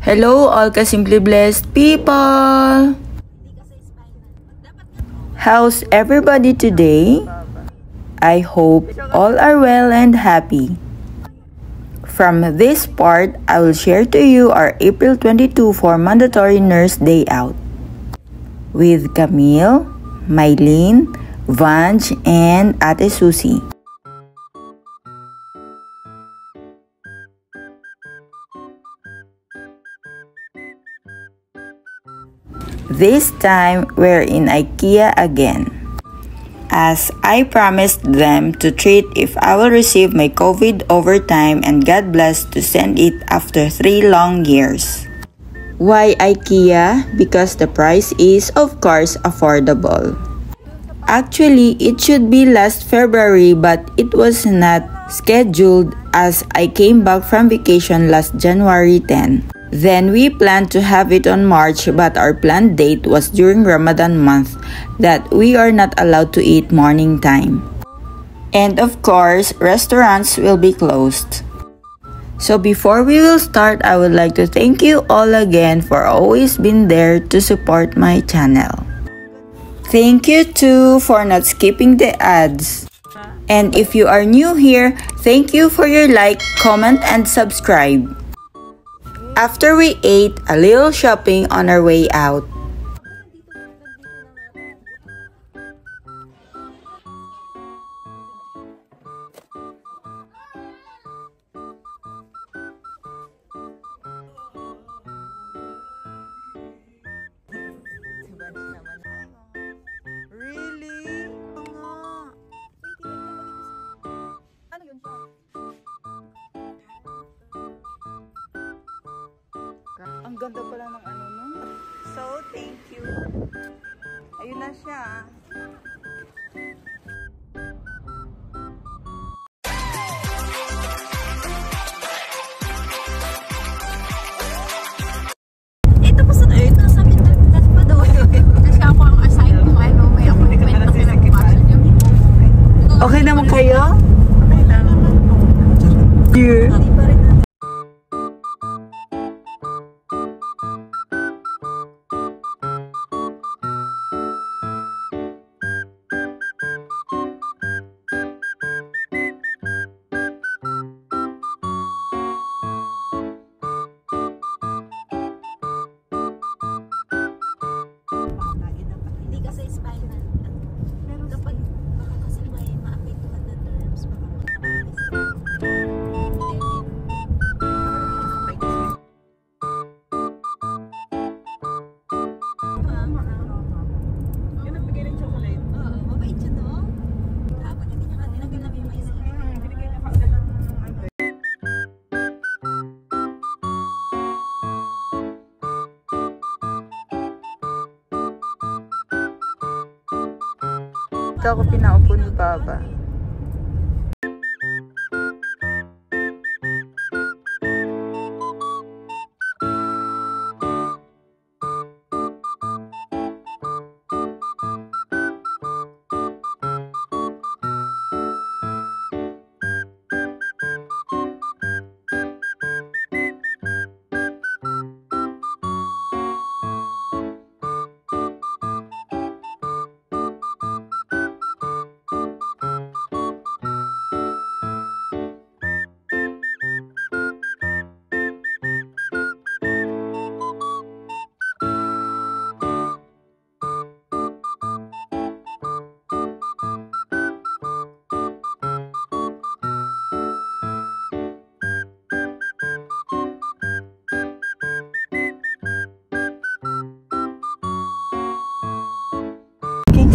Hello all ka-simply blessed people! How's everybody today? I hope all are well and happy. From this part, I will share to you our April 22 for Mandatory Nurse Day Out with Camille, Mylene, Vange, and Ate Susie. This time, we're in IKEA again, as I promised them to treat if I will receive my COVID overtime, and God bless to send it after 3 long years. Why IKEA? Because the price is, of course, affordable. Actually, it should be last February, but it was not scheduled as I came back from vacation last January 10. Then we planned to have it on March, but our planned date was during Ramadan month that we are not allowed to eat morning time. And of course, restaurants will be closed. So before we will start, I would like to thank you all again for always being there to support my channel. Thank you too for not skipping the ads. And if you are new here, thank you for your like, comment, and subscribe. After we ate, a little shopping on our way out. Really? Ano yun siya? Ang ganda pala ng ano nun. So, thank you. Ayun na siya. Ito pa sa tayo. Ito sabi na pa daw. Kasi ako ang assign mo, ano, may ako na kwento kinagpasyon niyo. Okay naman kayo? Okay lang. Yeah. Hindi pa rin natin. Hindi kasi spinal. Pero kapag baka kasi may maapektuhan na nerves, baka Yung nagbigay ng chocolate. oo, mabait siya, no? Dapat hindi niya tinanggal yung maisip. Binigay niya kaagad ng ano. Ito ako pinaupo ni Baba.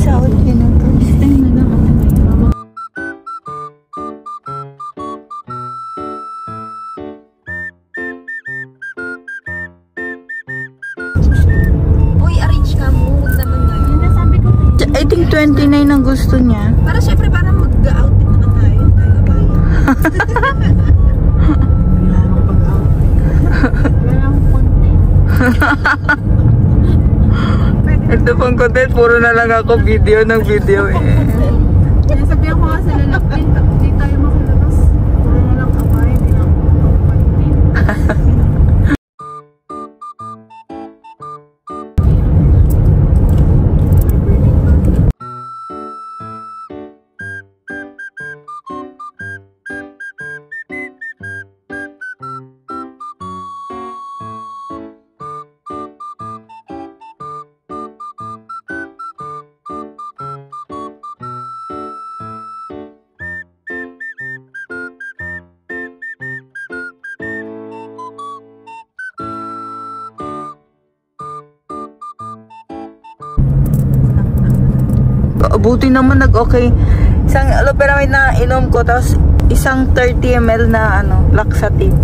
Sa out yun ang first time na naman na ngayon. Uy, arrange ka mo. Huwag naman na. Yun na sabi ko kayo. I think 29 ang gusto niya. Para syempre, para mag-outfit naman tayo. Tayo kabayan. Wala akong content. Ito pang content, puro na lang ako video ng video eh. Sabihan ko nga sa lalapin, hindi tayo makalabas. Wala na lang kabay, hindi na ako content. buti naman nag-okay. Isang loperamide na inom ko, tapos isang 30 ml na laxative.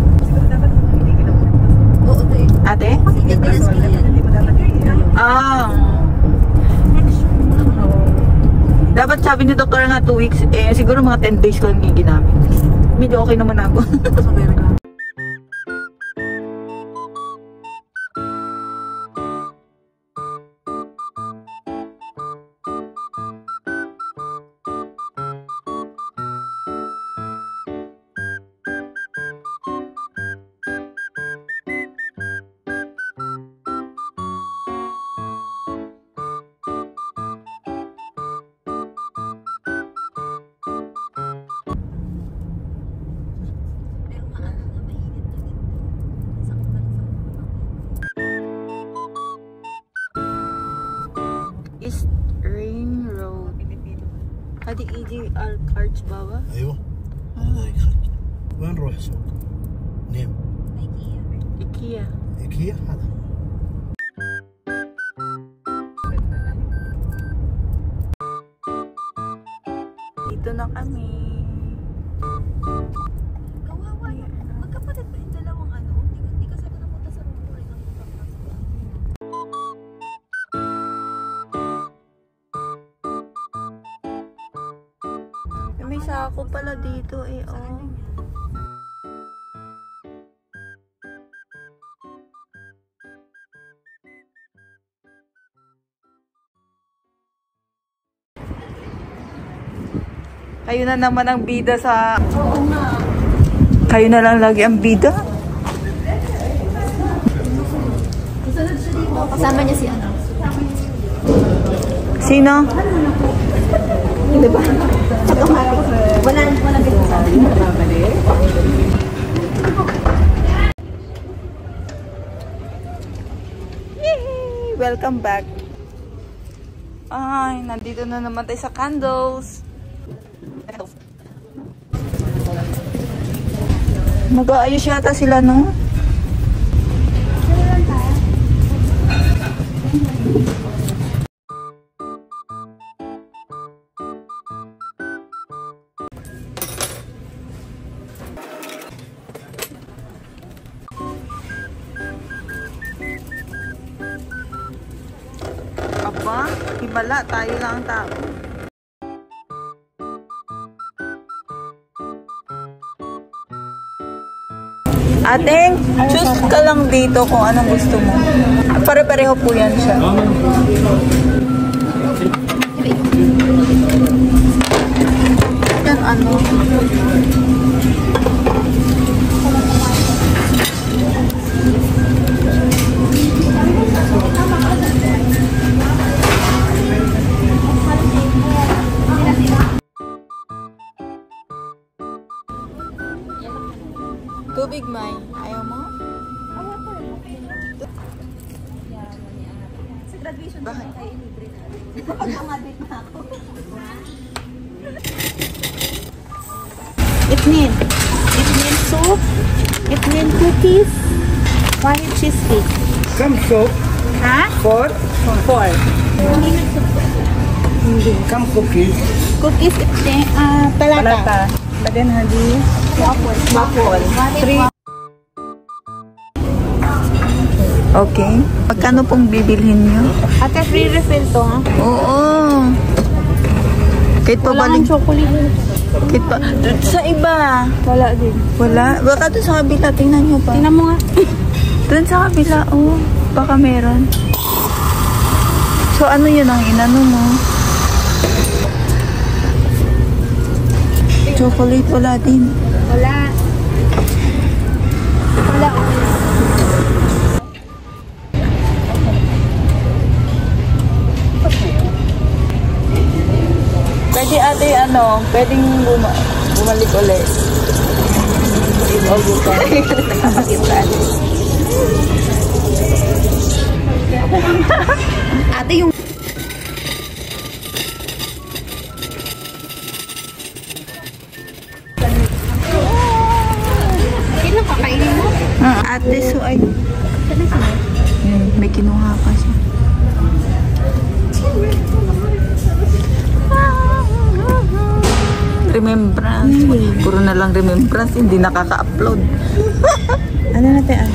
Oo, te. Ate? Maintenance fee yan. Ah. Dapat sabi ni doktor nga 2 weeks, siguro mga 10 days ko lang yung ginamit. Medyo okay naman ako. Pero maano na, mainit na din. Sakit pa rin sa mga. East Ring Road. هذه ايدي الكارت بابا. ايوه هذا يخرج. وين نروح سوق؟ نيم IKEA. IKEA. ايكيا هذا. Dito na kami. Kawawa yun. Magkapatid ba yung dalawang Hindi kasi ako napunta sa room ko rin ang pagpapasok. May sako pala dito oh. Kayo na naman ang bida sa... Oo nga. Kayo na lang lagi ang bida. Kasama niya si ano? Sino? Di ba? Walang Yay! Welcome back. Ay, nandito na naman tayo sa candles. Mag-aayos yata sila, no? Aba, hibala, tayo lang ang tao. Ating, choose ka lang dito kung anong gusto mo. Pare-pareho po yan siya. Yan ano? Tubig, May. Ayaw mo? Sa graduation ko Bakit? tayo ilibre na. Pagkamadit na ako. Itnin soup, itnin cookies, white cheesecake. Come soup. Ha? 4. 4. Come cookies. Cookies itnin, palata. Lagyan hadi. Waffle. 3. Okay. Magkano pong bibilhin nyo? Ate, free refill to, ha? Oo. Kahit pa Wala baling... kang chocolate. Kahit pa... Doon sa iba. Wala din. Wala. Baka doon sa kabila. Tingnan nyo pa. Tingnan mo nga. Doon sa kabila. Oh. Baka meron. So, ano yun ang inano mo? Chocolate wala din. Wala. Wala. Pwede ate pwedeng bumalik ulit. O bukas. Ate, yung... Kailan kakainin mo? Ate, so ay... May kinuha pa siya. remembrance. Puro na lang remembrance, hindi nakaka-upload. Ano natin ang?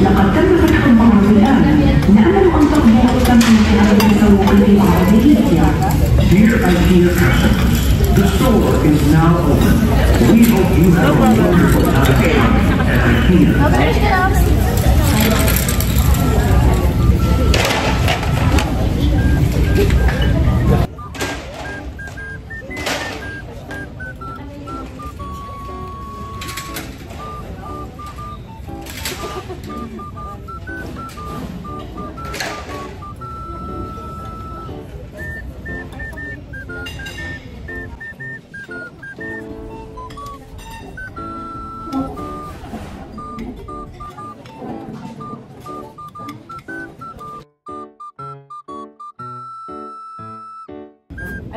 لقد تم فتح الممر الآن. نأمل أن تقضوا استمتاعا بالتسوق العالمية. Dear IKEA customers, the store is now open. We hope you have a wonderful time at IKEA.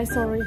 Ay, sorry.